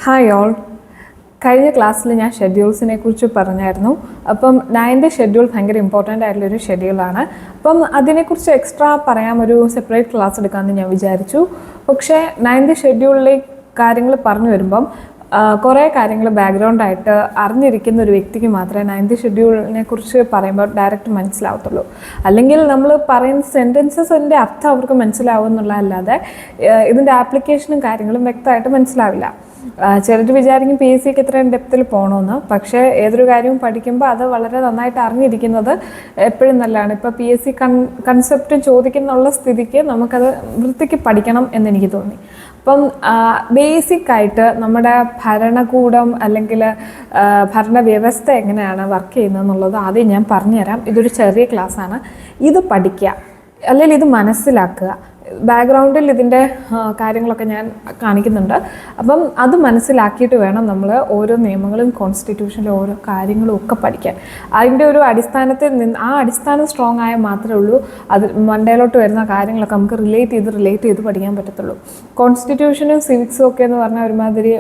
Hi all. കഴിഞ്ഞ ക്ലാസ്സിൽ ഞാൻ ഷെഡ്യൂൾസിനെ കുറിച്ച് പറഞ്ഞായിരുന്നു. അപ്പം 9th ഷെഡ്യൂൾ ഭയങ്കര ഇമ്പോർട്ടൻ്റ് ആയിട്ടുള്ളൊരു ഷെഡ്യൂളാണ്. അപ്പം അതിനെക്കുറിച്ച് എക്സ്ട്രാ പറയാം, ഒരു സെപ്പറേറ്റ് ക്ലാസ് എടുക്കാമെന്ന് ഞാൻ വിചാരിച്ചു. പക്ഷേ 9th ഷെഡ്യൂളിലെ കാര്യങ്ങൾ പറഞ്ഞു വരുമ്പം കുറേ കാര്യങ്ങൾ ബാക്ക്ഗ്രൗണ്ടായിട്ട് അറിഞ്ഞിരിക്കുന്ന ഒരു വ്യക്തിക്ക് മാത്രമേ 9th ഷെഡ്യൂളിനെ കുറിച്ച് പറയുമ്പോൾ ഡയറക്റ്റ് മനസ്സിലാവത്തുള്ളൂ. അല്ലെങ്കിൽ നമ്മൾ പറയുന്ന സെൻറ്റൻസസിൻ്റെ അർത്ഥം അവർക്ക് മനസ്സിലാവും എന്നുള്ളതല്ലാതെ ഇതിൻ്റെ ആപ്ലിക്കേഷനും കാര്യങ്ങളും വ്യക്തമായിട്ട് മനസ്സിലാവില്ല. ചിലർ വിചാരിക്കും PSCക്ക് ഇത്രയും ഡെപ്തിൽ പോകണമെന്ന്. പക്ഷേ ഏതൊരു കാര്യവും പഠിക്കുമ്പോൾ അത് വളരെ നന്നായിട്ട് അറിഞ്ഞിരിക്കുന്നത് എപ്പോഴും നല്ലതാണ്. ഇപ്പോൾ PSC കൺസെപ്റ്റ് ചോദിക്കുന്നുള്ള സ്ഥിതിക്ക് നമുക്കത് വൃത്തിക്ക് പഠിക്കണം എന്നെനിക്ക് തോന്നി. അപ്പം ബേസിക്കായിട്ട് നമ്മുടെ ഭരണകൂടം അല്ലെങ്കിൽ ഭരണവ്യവസ്ഥ എങ്ങനെയാണ് വർക്ക് ചെയ്യുന്നത് എന്നുള്ളത് ആദ്യം ഞാൻ പറഞ്ഞുതരാം. ഇതൊരു ചെറിയ ക്ലാസ്സാണ്. ഇത് പഠിക്കുക, അല്ലെങ്കിൽ ഇത് മനസ്സിലാക്കുക. ബാക്ക്ഗ്രൗണ്ടിൽ ഇതിൻ്റെ കാര്യങ്ങളൊക്കെ ഞാൻ കാണിക്കുന്നുണ്ട്. അപ്പം അത് മനസ്സിലാക്കിയിട്ട് വേണം നമ്മൾ ഓരോ നിയമങ്ങളും കോൺസ്റ്റിറ്റ്യൂഷനിലെ ഓരോ കാര്യങ്ങളും ഒക്കെ പഠിക്കാൻ. അതിൻ്റെ ഒരു അടിസ്ഥാനത്തിൽ നിന്ന് ആ അടിസ്ഥാനം സ്ട്രോങ് ആയാൽ മാത്രമേ ഉള്ളൂ അത് മണ്ടയിലോട്ട് വരുന്ന കാര്യങ്ങളൊക്കെ നമുക്ക് റിലേറ്റ് ചെയ്ത് പഠിക്കാൻ പറ്റത്തുള്ളൂ. കോൺസ്റ്റിറ്റ്യൂഷനും സിവിക്സും ഒക്കെ എന്ന് പറഞ്ഞാൽ ഒരുമാതിരി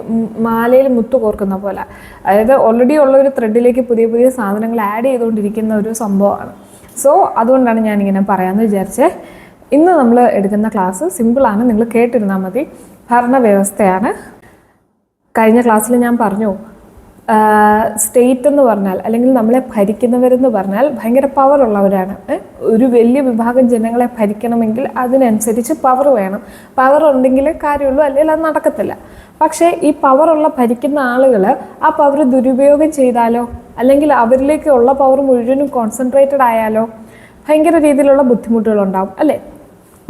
മാലയിൽ മുത്തു കോർക്കുന്ന പോലെ, അതായത് ഓൾറെഡി ഉള്ള ഒരു ത്രെഡിലേക്ക് പുതിയ പുതിയ സാധനങ്ങൾ ആഡ് ചെയ്തുകൊണ്ടിരിക്കുന്ന ഒരു സംഭവമാണ്. സോ അതുകൊണ്ടാണ് ഞാനിങ്ങനെ പറയാമെന്ന് വിചാരിച്ചേ. ഇന്ന് നമ്മൾ എടുക്കുന്ന ക്ലാസ് സിമ്പിളാണ്, നിങ്ങൾ കേട്ടിരുന്നാൽ മതി. ഭരണവ്യവസ്ഥയാണ്. കഴിഞ്ഞ ക്ലാസ്സിൽ ഞാൻ പറഞ്ഞു, സ്റ്റേറ്റ് എന്ന് പറഞ്ഞാൽ അല്ലെങ്കിൽ നമ്മളെ ഭരിക്കുന്നവരെന്ന് പറഞ്ഞാൽ ഭയങ്കര പവറുള്ളവരാണ്. ഒരു വലിയ വിഭാഗം ജനങ്ങളെ ഭരിക്കണമെങ്കിൽ അതിനനുസരിച്ച് പവർ വേണം. പവർ ഉണ്ടെങ്കിൽ കാര്യമുള്ളൂ, അല്ലെങ്കിൽ അത് നടക്കത്തില്ല. പക്ഷേ ഈ പവറുള്ള ഭരിക്കുന്ന ആളുകൾ ആ പവർ ദുരുപയോഗം ചെയ്താലോ, അല്ലെങ്കിൽ അവരിലേക്കുള്ള പവർ മുഴുവനും കോൺസെൻട്രേറ്റഡ് ആയാലോ ഭയങ്കര രീതിയിലുള്ള ബുദ്ധിമുട്ടുകളുണ്ടാകും, അല്ലേ?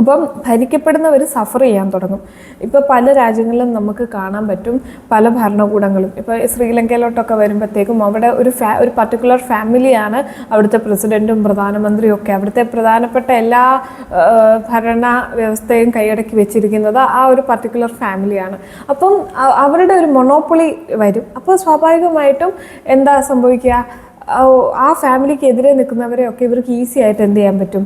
അപ്പം ഭരിക്കപ്പെടുന്നവർ സഫർ ചെയ്യാൻ തുടങ്ങും. ഇപ്പോൾ പല രാജ്യങ്ങളിലും നമുക്ക് കാണാൻ പറ്റും, പല ഭരണകൂടങ്ങളും. ഇപ്പോൾ ശ്രീലങ്കയിലോട്ടൊക്കെ വരുമ്പോഴത്തേക്കും അവിടെ ഒരു പർട്ടിക്കുലർ ഫാമിലിയാണ് അവിടുത്തെ പ്രസിഡൻറ്റും പ്രധാനമന്ത്രിയും ഒക്കെ. അവിടുത്തെ പ്രധാനപ്പെട്ട എല്ലാ ഭരണ വ്യവസ്ഥയും കൈയടക്കി വെച്ചിരിക്കുന്നത് ആ ഒരു പർട്ടിക്കുലർ ഫാമിലിയാണ്. അപ്പം അവരുടെ ഒരു മൊണോപ്പൊളി വരും. അപ്പോൾ സ്വാഭാവികമായിട്ടും എന്താ സംഭവിക്കുക, ആ ഫാമിലിക്ക് എതിരെ നിൽക്കുന്നവരെയൊക്കെ ഇവർക്ക് ഈസി ആയിട്ട് എന്ത് ചെയ്യാൻ പറ്റും,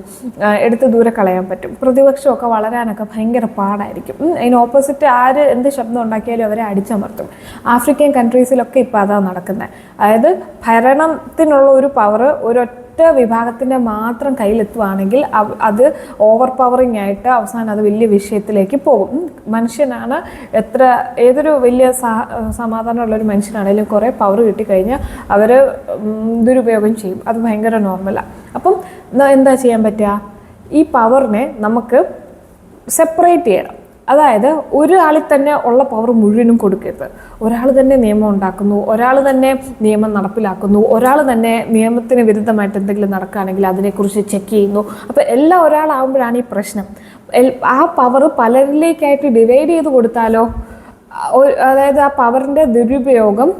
എടുത്ത് ദൂരെ കളയാൻ പറ്റും. പ്രതിപക്ഷമൊക്കെ വളരാനൊക്കെ ഭയങ്കര പാടായിരിക്കും. അതിന് ഓപ്പോസിറ്റ് ആര് എന്ത് ശബ്ദം ഉണ്ടാക്കിയാലും അവരെ അടിച്ചമർത്തും. ആഫ്രിക്കൻ കൺട്രീസിലൊക്കെ ഇപ്പോൾ അതാണ് നടക്കുന്നത്. അതായത് ഭരണത്തിനുള്ള ഒരു പവർ ഒരൊറ്റ വിഭാഗത്തിൻ്റെ മാത്രം കയ്യിലെത്തുവാണെങ്കിൽ അത് ഓവർ പവറിങ് ആയിട്ട് അവസാനം അത് വലിയ വിഷയത്തിലേക്ക് പോകും. മനുഷ്യനാണ് ഏതൊരു വലിയ സമാധാനമുള്ളൊരു മനുഷ്യനാണെങ്കിലും കുറേ പവർ കിട്ടിക്കഴിഞ്ഞാൽ അവർ ദുരുപയോഗം ചെയ്യും. അത് ഭയങ്കര നോർമലാണ്. അപ്പം എന്താ ചെയ്യാൻ പറ്റുക, ഈ പവറിനെ നമുക്ക് സെപ്പറേറ്റ് ചെയ്യണം. അതായത് ഒരാളിൽ തന്നെ ഉള്ള പവർ മുഴുവനും കൊടുക്കരുത്. ഒരാൾ തന്നെ നിയമം ഉണ്ടാക്കുന്നു, ഒരാൾ തന്നെ നിയമം നടപ്പിലാക്കുന്നു, ഒരാൾ തന്നെ നിയമത്തിന് വിരുദ്ധമായിട്ട് എന്തെങ്കിലും നടക്കുകയാണെങ്കിൽ അതിനെക്കുറിച്ച് ചെക്ക് ചെയ്യുന്നു. അപ്പോൾ എല്ലാം ഒരാളാകുമ്പോഴാണ് ഈ പ്രശ്നം. ആ പവർ പലരിലേക്കായിട്ട് ഡിവൈഡ് ചെയ്ത് കൊടുത്താലോ, അതായത് ആ പവറിൻ്റെ ദുരുപയോഗം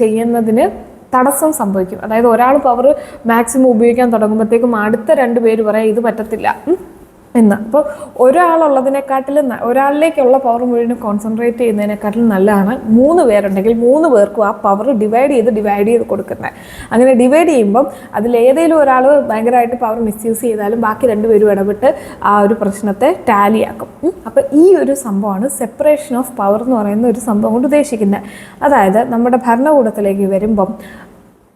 ചെയ്യുന്നതിന് തടസ്സം സംഭവിക്കും. അതായത് ഒരാൾ പവർ മാക്സിമം ഉപയോഗിക്കാൻ തുടങ്ങുമ്പോഴത്തേക്കും അടുത്ത 2 പേര് പറയാം ഇത് പറ്റത്തില്ല എന്ന്. അപ്പോൾ ഒരാളുള്ളതിനെക്കാട്ടിലും ഒരാളിലേക്കുള്ള പവർ മുഴുവൻ കോൺസെൻട്രേറ്റ് ചെയ്യുന്നതിനെക്കാട്ടിലും നല്ലതാണ് 3 പേരുണ്ടെങ്കിൽ 3 പേർക്കും ആ പവർ ഡിവൈഡ് ചെയ്ത് കൊടുക്കുന്നത്. അങ്ങനെ ഡിവൈഡ് ചെയ്യുമ്പം അതിലേതെങ്കിലും ഒരാൾ ഭയങ്കരമായിട്ട് പവർ മിസ്യൂസ് ചെയ്താലും ബാക്കി 2 പേരും ഇടപെട്ട് ആ ഒരു പ്രശ്നത്തെ ടാലിയാക്കും. അപ്പോൾ ഈ ഒരു സംഭവമാണ് സെപ്പറേഷൻ ഓഫ് പവർ എന്ന് പറയുന്ന ഒരു സംഭവം കൊണ്ട് ഉദ്ദേശിക്കുന്നത്. അതായത് നമ്മുടെ ഭരണകൂടത്തിലേക്ക് വരുമ്പം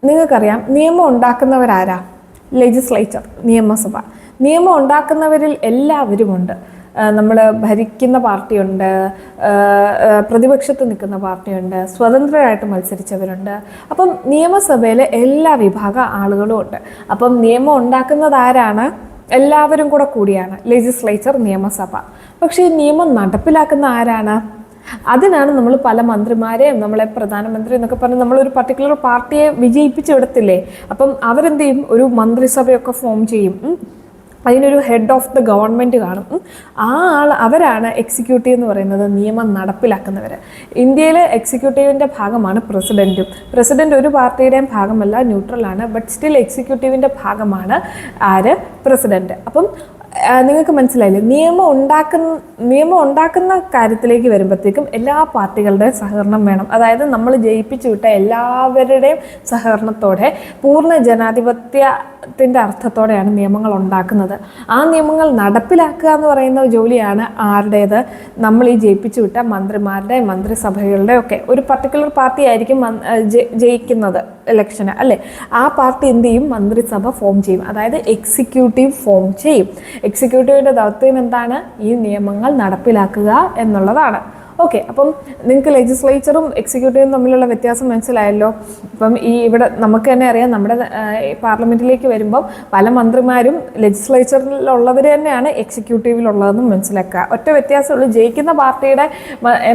നിങ്ങൾക്കറിയാം, നിയമം ഉണ്ടാക്കുന്നവരാരാ? ലെജിസ്ലേച്ചർ, നിയമസഭ. നിയമം ഉണ്ടാക്കുന്നവരിൽ എല്ലാവരുമുണ്ട്. നമ്മൾ ഭരിക്കുന്ന പാർട്ടിയുണ്ട്, പ്രതിപക്ഷത്ത് നിൽക്കുന്ന പാർട്ടിയുണ്ട്, സ്വതന്ത്രരായിട്ട് മത്സരിച്ചവരുണ്ട്. അപ്പം നിയമസഭയിലെ എല്ലാ വിഭാഗം ആളുകളും ഉണ്ട്. അപ്പം നിയമം ഉണ്ടാക്കുന്നത് ആരാണ്? എല്ലാവരും കൂടിയാണ് ലെജിസ്ലേച്ചർ, നിയമസഭ. പക്ഷേ ഈ നിയമം നടപ്പിലാക്കുന്ന ആരാണ്? അതിനാണ് നമ്മൾ പല മന്ത്രിമാരെയും നമ്മളെ പ്രധാനമന്ത്രി എന്നൊക്കെ പറഞ്ഞ് നമ്മളൊരു പർട്ടിക്കുലർ പാർട്ടിയെ വിജയിപ്പിച്ച് വിടത്തില്ലേ. അപ്പം അവരെന്ത് ചെയ്യും, ഒരു മന്ത്രിസഭയൊക്കെ ഫോം ചെയ്യും. അതിനൊരു ഹെഡ് ഓഫ് ദ ഗവൺമെൻറ് കാണും. അവരാണ് എക്സിക്യൂട്ടീവ് എന്ന് പറയുന്നത്, നിയമം നടപ്പിലാക്കുന്നവർ. ഇന്ത്യയിലെ എക്സിക്യൂട്ടീവിൻ്റെ ഭാഗമാണ് പ്രസിഡൻറ്റും. പ്രസിഡൻറ്റ് ഒരു പാർട്ടിയുടെയും ഭാഗമല്ല, ന്യൂട്രലാണ്. ബട്ട് സ്റ്റിൽ എക്സിക്യൂട്ടീവിൻ്റെ ഭാഗമാണ് ആര്? പ്രസിഡൻറ്റ്. അപ്പം നിങ്ങൾക്ക് മനസ്സിലായില്ലേ? നിയമം ഉണ്ടാക്കുന്ന കാര്യത്തിലേക്ക് വരുമ്പോഴത്തേക്കും എല്ലാ പാർട്ടികളുടെയും സഹകരണം വേണം. അതായത് നമ്മൾ ജയിപ്പിച്ചു വിട്ട എല്ലാവരുടെയും സഹകരണത്തോടെ പൂർണ്ണ ജനാധിപത്യത്തിൻ്റെ അർത്ഥത്തോടെയാണ് നിയമങ്ങൾ ഉണ്ടാക്കുന്നത്. ആ നിയമങ്ങൾ നടപ്പിലാക്കുക എന്ന് പറയുന്ന ജോലിയാണ് ആരുടേത്? നമ്മൾ ഈ ജയിപ്പിച്ചു വിട്ട മന്ത്രിമാരുടെ, മന്ത്രിസഭകളുടെ ഒക്കെ. ഒരു പർട്ടിക്കുലർ പാർട്ടി ആയിരിക്കും ജയിക്കുന്നത് ഇലക്ഷന്, അല്ലേ? ആ പാർട്ടി എന്ത് ചെയ്യും? മന്ത്രിസഭ ഫോം ചെയ്യും, അതായത് എക്സിക്യൂട്ടീവ് ഫോം ചെയ്യും. എക്സിക്യൂട്ടീവിൻ്റെ ദൗത്യം എന്താണ്? ഈ നിയമങ്ങൾ നടപ്പിലാക്കുക എന്നുള്ളതാണ്. ഓക്കെ, അപ്പം നിങ്ങൾക്ക് ലെജിസ്ലേച്ചറും എക്സിക്യൂട്ടീവും തമ്മിലുള്ള വ്യത്യാസം മനസ്സിലായല്ലോ. അപ്പം ഇവിടെ നമുക്ക് തന്നെ അറിയാം, നമ്മുടെ പാർലമെൻറ്റിലേക്ക് വരുമ്പം പല മന്ത്രിമാരും ലെജിസ്ലേച്ചറിലുള്ളവർ തന്നെയാണ് എക്സിക്യൂട്ടീവിലുള്ളതെന്നും മനസ്സിലാക്കുക. ഒറ്റ വ്യത്യാസമുള്ളൂ, ജയിക്കുന്ന പാർട്ടിയുടെ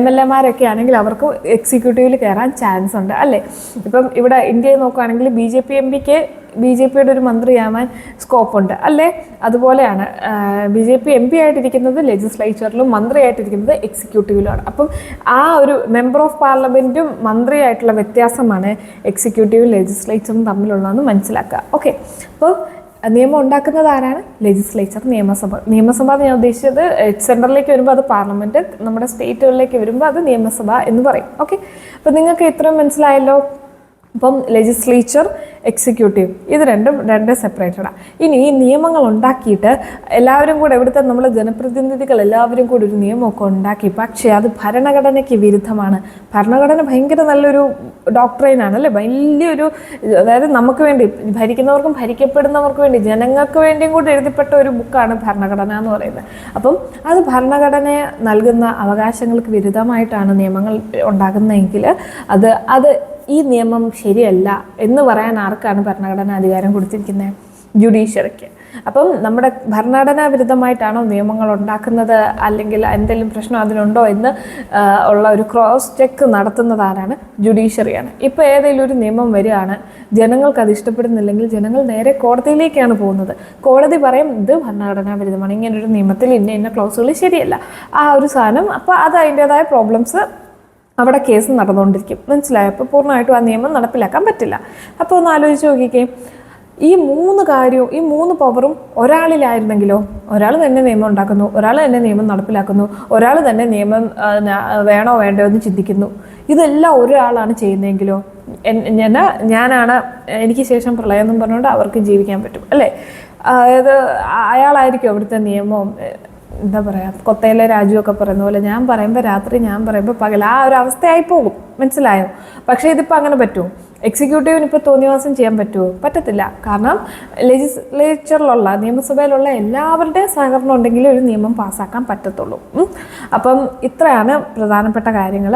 MLA-മാരൊക്കെ ആണെങ്കിൽ അവർക്ക് എക്സിക്യൂട്ടീവിൽ കയറാൻ ചാൻസ് ഉണ്ട്, അല്ലേ? ഇപ്പം ഇവിടെ ഇന്ത്യയിൽ നോക്കുകയാണെങ്കിൽ BJP-യുടെ ഒരു മന്ത്രിയാവാൻ സ്കോപ്പുണ്ട്, അല്ലേ? അതുപോലെയാണ് BJP MP ആയിട്ടിരിക്കുന്നത് ലെജിസ്ലേച്ചറിലും മന്ത്രിയായിട്ടിരിക്കുന്നത് എക്സിക്യൂട്ടീവിലുമാണ്. അപ്പം ആ ഒരു മെമ്പർ ഓഫ് പാർലമെൻറ്റും മന്ത്രിയായിട്ടുള്ള വ്യത്യാസമാണ് എക്സിക്യൂട്ടീവും ലെജിസ്ലേച്ചറും തമ്മിലുള്ളതെന്ന് മനസ്സിലാക്കുക. ഓക്കെ, അപ്പോൾ നിയമം ഉണ്ടാക്കുന്നത് ആരാണ്? ലെജിസ്ലേച്ചർ, നിയമസഭ എന്ന് ഞാൻ ഉദ്ദേശിച്ചത് സെൻട്രലിലേക്ക് വരുമ്പോൾ അത് പാർലമെൻറ്റ്, നമ്മുടെ സ്റ്റേറ്റുകളിലേക്ക് വരുമ്പോൾ അത് നിയമസഭ എന്ന് പറയും. ഓക്കെ, അപ്പോൾ നിങ്ങൾക്ക് ഇത്രയും മനസ്സിലായല്ലോ. അപ്പം ലെജിസ്ലേച്ചർ, എക്സിക്യൂട്ടീവ് ഇത് രണ്ട് സെപ്പറേറ്റഡാണ്. ഇനി ഈ നിയമങ്ങൾ ഉണ്ടാക്കിയിട്ട് എല്ലാവരും കൂടെ, ഇവിടുത്തെ നമ്മളെ ജനപ്രതിനിധികൾ എല്ലാവരും കൂടി ഒരു നിയമമൊക്കെ ഉണ്ടാക്കി, പക്ഷേ അത് ഭരണഘടനയ്ക്ക് വിരുദ്ധമാണ്. ഭരണഘടന ഭയങ്കര നല്ലൊരു ഡോക്ട്രൈനാണ്, അല്ലേ? വലിയൊരു, അതായത് നമുക്ക് വേണ്ടി, ഭരിക്കുന്നവർക്കും ഭരിക്കപ്പെടുന്നവർക്കും വേണ്ടി, ജനങ്ങൾക്ക് വേണ്ടിയും കൂടി എഴുതപ്പെട്ട ഒരു ബുക്കാണ് ഭരണഘടന എന്ന് പറയുന്നത്. അപ്പം അത് ഭരണഘടനയെ നൽകുന്ന അവകാശങ്ങൾക്ക് വിരുദ്ധമായിട്ടാണ് നിയമങ്ങൾ ഉണ്ടാകുന്നതെങ്കിൽ അത് ഈ നിയമം ശരിയല്ല എന്ന് പറയാൻ ആർക്കാണ് ഭരണഘടന അധികാരം കൊടുത്തിരിക്കുന്നത്? ജുഡീഷ്യറിക്ക്. അപ്പം നമ്മുടെ ഭരണഘടനാ വിരുദ്ധമായിട്ടാണോ നിയമങ്ങൾ ഉണ്ടാക്കുന്നത്, അല്ലെങ്കിൽ എന്തെങ്കിലും പ്രശ്നം അതിനുണ്ടോ എന്ന് ഉള്ള ഒരു ക്രോസ് ചെക്ക് നടത്തുന്നത് ആരാണ്? ജുഡീഷ്യറിയാണ്. ഇപ്പോൾ ഏതെങ്കിലും ഒരു നിയമം വരികയാണ്, ജനങ്ങൾക്ക് അത് ഇഷ്ടപ്പെടുന്നില്ലെങ്കിൽ ജനങ്ങൾ നേരെ കോടതിയിലേക്കാണ് പോകുന്നത്. കോടതി പറയും ഇത് ഭരണഘടനാ വിരുദ്ധമാണ്, ഇങ്ങനൊരു നിയമത്തിൽ ഇന്ന ക്ലോസുകൾ ശരിയല്ല, ആ ഒരു സാധനം. അപ്പോൾ അത് അതിൻ്റേതായ പ്രോബ്ലംസ് അവിടെ കേസ് നടന്നുകൊണ്ടിരിക്കും. മനസ്സിലായോ? അപ്പോൾ പൂർണ്ണമായിട്ടും ആ നിയമം നടപ്പിലാക്കാൻ പറ്റില്ല. അപ്പോൾ ഒന്ന് ആലോചിച്ച് നോക്കിക്കേ, ഈ 3 കാര്യവും, ഈ 3 പവറും ഒരാളിലായിരുന്നെങ്കിലോ? ഒരാൾ തന്നെ നിയമം ഉണ്ടാക്കുന്നു, ഒരാൾ തന്നെ നിയമം നടപ്പിലാക്കുന്നു, ഒരാൾ തന്നെ നിയമം വേണോ വേണ്ടോ എന്ന് ചിന്തിക്കുന്നു. ഇതെല്ലാം ഒരാളാണ് ചെയ്യുന്നതെങ്കിലോ? ഞാനാണ്, എനിക്ക് ശേഷം പ്രളയം എന്നും പറഞ്ഞുകൊണ്ട് അവർക്ക് ജീവിക്കാൻ പറ്റും, അല്ലേ? അതായത് അയാളായിരിക്കും അവിടുത്തെ നിയമവും, എന്താ പറയുക, കൊത്തയിലെ രാജുവൊക്കെ പറയുന്ന പോലെ ഞാൻ പറയുമ്പോൾ രാത്രി, ഞാൻ പറയുമ്പോൾ പകൽ, ആ ഒരു അവസ്ഥയായി പോകും. മനസ്സിലായോ? പക്ഷേ ഇതിപ്പോൾ അങ്ങനെ പറ്റുമോ? എക്സിക്യൂട്ടീവിന് ഇപ്പോൾ തോന്നിവാസം ചെയ്യാൻ പറ്റുമോ? പറ്റത്തില്ല. കാരണം ലെജിസ്ലേച്ചറിലുള്ള, നിയമസഭയിലുള്ള എല്ലാവരുടെയും സഹകരണം ഉണ്ടെങ്കിലേ ഒരു നിയമം പാസ്സാക്കാൻ പറ്റത്തുള്ളൂ. അപ്പം ഇത്രയാണ് പ്രധാനപ്പെട്ട കാര്യങ്ങൾ.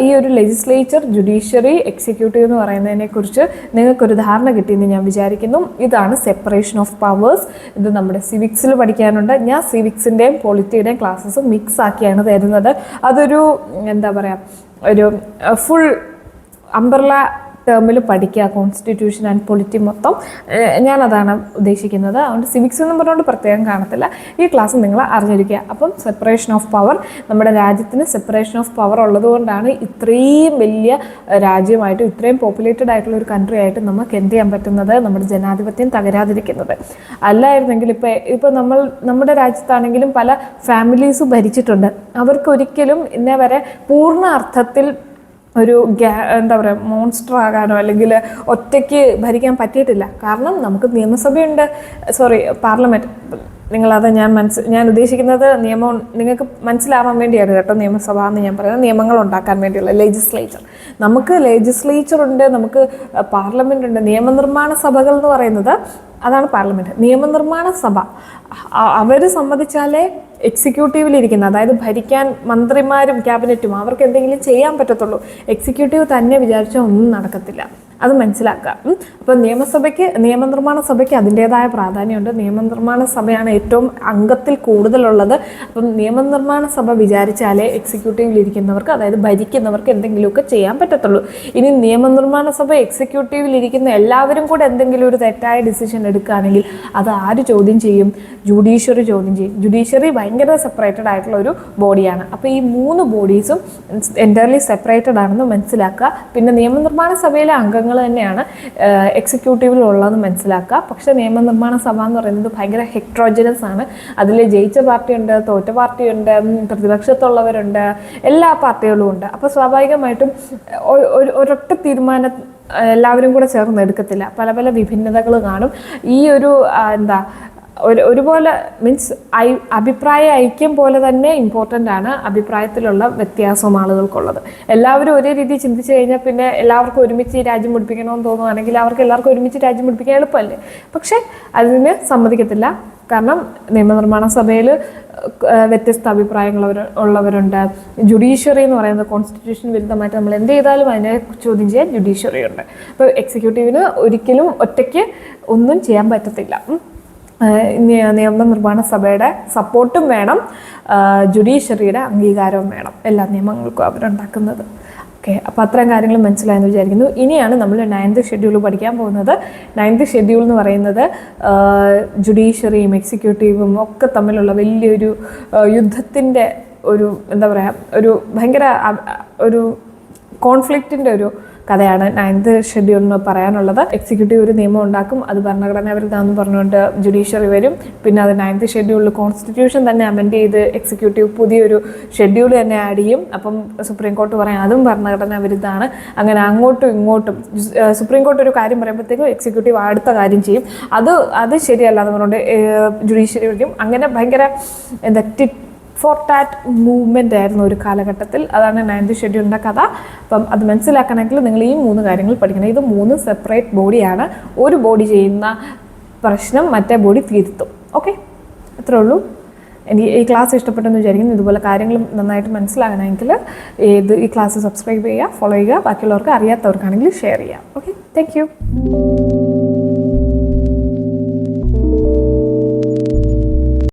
ഈ ഒരു ലെജിസ്ലേച്ചർ, ജുഡീഷ്യറി, എക്സിക്യൂട്ടീവ് എന്ന് പറയുന്നതിനെക്കുറിച്ച് നിങ്ങൾക്കൊരു ധാരണ കിട്ടിയെന്ന് ഞാൻ വിചാരിക്കുന്നു. ഇതാണ് സെപ്പറേഷൻ ഓഫ് പവേഴ്സ്. ഇത് നമ്മുടെ സിവിക്സിൽ പഠിക്കാനുണ്ട്. ഞാൻ സിവിക്സിൻ്റെയും പൊളിറ്റിയുടെയും ക്ലാസ്സസ് മിക്സ് ആക്കിയാണ് തരുന്നത്. അതൊരു എന്താ പറയുക, ഒരു ഫുൾ അംബ്രല ടേമിൽ പഠിക്കുക, കോൺസ്റ്റിറ്റ്യൂഷൻ ആൻഡ് പൊളിറ്റി മൊത്തം. ഞാനതാണ് ഉദ്ദേശിക്കുന്നത്. അതുകൊണ്ട് സിവിക്സ് എന്ന് പറഞ്ഞുകൊണ്ട് പ്രത്യേകം കാണത്തില്ല. ഈ ക്ലാസ് നിങ്ങൾ അറിഞ്ഞിരിക്കുക. അപ്പം സെപ്പറേഷൻ ഓഫ് പവർ, നമ്മുടെ രാജ്യത്തിന് സെപ്പറേഷൻ ഓഫ് പവർ ഉള്ളതുകൊണ്ടാണ് ഇത്രയും വലിയ രാജ്യമായിട്ടും ഇത്രയും പോപ്പുലേറ്റഡ് ആയിട്ടുള്ള ഒരു കൺട്രി ആയിട്ട് നമുക്ക് എന്ത് ചെയ്യാൻ പറ്റുന്നത്, നമ്മുടെ ജനാധിപത്യം തകരാതിരിക്കുന്നത്. അല്ലായിരുന്നെങ്കിൽ ഇപ്പോൾ നമ്മുടെ രാജ്യത്താണെങ്കിലും പല ഫാമിലീസ് ഭരിച്ചിട്ടുണ്ട്. അവർക്കൊരിക്കലും ഇന്നേ വരെ പൂർണ്ണ അർത്ഥത്തിൽ ഒരു എന്താ പറയുക, മോൺസ്റ്റർ ആകാനോ അല്ലെങ്കിൽ ഒറ്റയ്ക്ക് ഭരിക്കാൻ പറ്റിയിട്ടില്ല. കാരണം നമുക്ക് നിയമസഭയുണ്ട്, പാർലമെൻറ്റ്. നിങ്ങളത് ഞാൻ ഉദ്ദേശിക്കുന്നത് നിയമം നിങ്ങൾക്ക് മനസ്സിലാവാൻ വേണ്ടിയാണ് കേട്ടോ. നിയമസഭ എന്ന് ഞാൻ പറയുന്നത് നിയമങ്ങൾ ഉണ്ടാക്കാൻ വേണ്ടിയുള്ള ലെജിസ്ലേച്ചർ. നമുക്ക് ലെജിസ്ലേച്ചർ ഉണ്ട്, നമുക്ക് പാർലമെൻ്റ് ഉണ്ട്. നിയമനിർമ്മാണ സഭകൾ എന്ന് പറയുന്നത് അതാണ് പാർലമെൻറ്റ്. നിയമനിർമ്മാണ സഭ അവർ സമ്മതിച്ചാലേ എക്സിക്യൂട്ടീവിലിരിക്കുന്ന, അതായത് ഭരിക്കാൻ മന്ത്രിമാരും ക്യാബിനറ്റും അവർക്ക് എന്തെങ്കിലും ചെയ്യാൻ പറ്റത്തുള്ളൂ. എക്സിക്യൂട്ടീവ് തന്നെ വിചാരിച്ചാൽ ഒന്നും നടക്കത്തില്ല. അത് മനസ്സിലാക്കുക. അപ്പം നിയമനിർമ്മാണ സഭയ്ക്ക് അതിൻ്റേതായ പ്രാധാന്യമുണ്ട്. നിയമനിർമ്മാണ സഭയാണ് ഏറ്റവും അംഗത്തിൽ കൂടുതലുള്ളത്. അപ്പം നിയമനിർമ്മാണ സഭ വിചാരിച്ചാലേ എക്സിക്യൂട്ടീവിലിരിക്കുന്നവർക്ക്, അതായത് ഭരിക്കുന്നവർക്ക് എന്തെങ്കിലുമൊക്കെ ചെയ്യാൻ പറ്റത്തുള്ളൂ. ഇനി നിയമനിർമ്മാണ സഭ എക്സിക്യൂട്ടീവിലിരിക്കുന്ന എല്ലാവരും കൂടെ എന്തെങ്കിലും ഒരു തെറ്റായ ഡിസിഷൻ എടുക്കുകയാണെങ്കിൽ അത് ആര് ചോദ്യം ചെയ്യും? ജുഡീഷ്യറി ചോദ്യം ചെയ്യും. ജുഡീഷ്യറി ഭയങ്കര ഭയങ്കര സെപ്പറേറ്റഡ് ആയിട്ടുള്ള ഒരു ബോഡിയാണ്. അപ്പോൾ ഈ 3 ബോഡീസും എൻ്റയർലി സെപ്പറേറ്റഡ് ആണെന്ന് മനസ്സിലാക്കുക. പിന്നെ നിയമനിർമ്മാണ സഭയിലെ അംഗങ്ങൾ തന്നെയാണ് എക്സിക്യൂട്ടീവിലുള്ളതെന്ന് മനസ്സിലാക്കുക. പക്ഷേ നിയമനിർമ്മാണ സഭ എന്ന് പറയുന്നത് ഭയങ്കര ഹെക്ട്രോജനസ് ആണ്. അതിൽ ജയിച്ച പാർട്ടിയുണ്ട്, തോറ്റ പാർട്ടിയുണ്ട്, പ്രതിപക്ഷത്തുള്ളവരുണ്ട്, എല്ലാ പാർട്ടികളും ഉണ്ട്. അപ്പോൾ സ്വാഭാവികമായിട്ടും ഒരൊറ്റ തീരുമാനം എല്ലാവരും കൂടെ ചേർന്ന് എടുക്കത്തില്ല. പല പല വിഭിന്നതകൾ കാണും. ഈ ഒരു ഒരുപോലെ മീൻസ് അഭിപ്രായ ഐക്യം പോലെ തന്നെ ഇമ്പോർട്ടൻ്റ് ആണ് അഭിപ്രായത്തിലുള്ള വ്യത്യാസവും ആളുകൾക്കുള്ളത്. എല്ലാവരും ഒരേ രീതിയിൽ ചിന്തിച്ചു കഴിഞ്ഞാൽ പിന്നെ എല്ലാവർക്കും ഒരുമിച്ച് രാജ്യം മുടിപ്പിക്കണമെന്ന് തോന്നുകയാണെങ്കിൽ എല്ലാവർക്കും ഒരുമിച്ച് രാജ്യം മുടിപ്പിക്കാൻ എളുപ്പമല്ലേ. പക്ഷേ അതിന് സമ്മതിക്കത്തില്ല. കാരണം നിയമനിർമ്മാണ സഭയിൽ വ്യത്യസ്ത ഉള്ളവരുണ്ട്. ജുഡീഷ്യറി എന്ന് പറയുന്നത് കോൺസ്റ്റിറ്റ്യൂഷൻ വിരുദ്ധമായിട്ട് നമ്മൾ എന്ത് ചെയ്താലും അതിനെ ചോദ്യം ചെയ്യാൻ ജുഡീഷ്യറി ഉണ്ട്. അപ്പോൾ എക്സിക്യൂട്ടീവിന് ഒരിക്കലും ഒറ്റയ്ക്ക് ഒന്നും ചെയ്യാൻ പറ്റത്തില്ല. നിയമനിർമ്മാണ സഭയുടെ സപ്പോർട്ടും വേണം, ജുഡീഷ്യറിയുടെ അംഗീകാരവും വേണം എല്ലാ നിയമങ്ങൾക്കും അവരുണ്ടാക്കുന്നത്. ഓക്കെ, അപ്പോൾ അത്രയും കാര്യങ്ങൾ മനസ്സിലായെന്ന് വിചാരിക്കുന്നു. ഇനിയാണ് നമ്മൾ 9th ഷെഡ്യൂൾ പഠിക്കാൻ പോകുന്നത്. 9th ഷെഡ്യൂൾ എന്ന് പറയുന്നത് ജുഡീഷ്യറിയും എക്സിക്യൂട്ടീവും ഒക്കെ തമ്മിലുള്ള വലിയൊരു യുദ്ധത്തിൻ്റെ ഒരു എന്താ പറയുക, ഒരു ഭയങ്കര ഒരു കോൺഫ്ലിക്റ്റിൻ്റെ ഒരു കഥയാണ് 9th ഷെഡ്യൂളിന് പറയാനുള്ളത്. എക്സിക്യൂട്ടീവ് ഒരു നിയമം ഉണ്ടാക്കും, അത് ഭരണഘടനാ വിരുദ്ധമെന്ന് പറഞ്ഞുകൊണ്ട് ജുഡീഷ്യറി വരും. പിന്നെ അത് 9th ഷെഡ്യൂളിൽ കോൺസ്റ്റിറ്റ്യൂഷൻ തന്നെ അമെൻഡ് ചെയ്ത് എക്സിക്യൂട്ടീവ് പുതിയൊരു ഷെഡ്യൂൾ തന്നെ ആഡ് ചെയ്യും. അപ്പം സുപ്രീം കോർട്ട് പറയും അതും ഭരണഘടനാ വിരുദ്ധമാണ്. അങ്ങനെ അങ്ങോട്ടും ഇങ്ങോട്ടും സുപ്രീം കോർട്ട് ഒരു കാര്യം പറയുമ്പോഴത്തേക്കും എക്സിക്യൂട്ടീവ് അടുത്ത കാര്യം ചെയ്യും. അത് ശരിയല്ല എന്ന് പറഞ്ഞുകൊണ്ട് ജുഡീഷ്യറി വരും. അങ്ങനെ ഭയങ്കര എന്താ ഫോർ ടാറ്റ് മൂവ്മെൻ്റ് ആയിരുന്നു ഒരു കാലഘട്ടത്തിൽ. അതാണ് 9th ഷെഡ്യൂളിൻ്റെ കഥ. അപ്പം അത് മനസ്സിലാക്കണമെങ്കിൽ നിങ്ങൾ ഈ 3 കാര്യങ്ങൾ പഠിക്കണം. ഇത് 3 സെപ്പറേറ്റ് ബോഡിയാണ്. ഒരു ബോഡി ചെയ്യുന്ന പ്രശ്നം മറ്റേ ബോഡി തീർത്തും. ഓക്കെ, അത്രേ ഉള്ളൂ. എനിക്ക് ഈ ക്ലാസ് ഇഷ്ടപ്പെട്ടെന്ന് വിചാരിക്കുന്നു. ഇതുപോലെ കാര്യങ്ങൾ നന്നായിട്ട് മനസ്സിലാകണമെങ്കിൽ ഈ ക്ലാസ് സബ്സ്ക്രൈബ് ചെയ്യുക, ഫോളോ ചെയ്യുക, ബാക്കിയുള്ളവർക്ക് അറിയാത്തവർക്കാണെങ്കിൽ ഷെയർ ചെയ്യുക. Okay, thank you.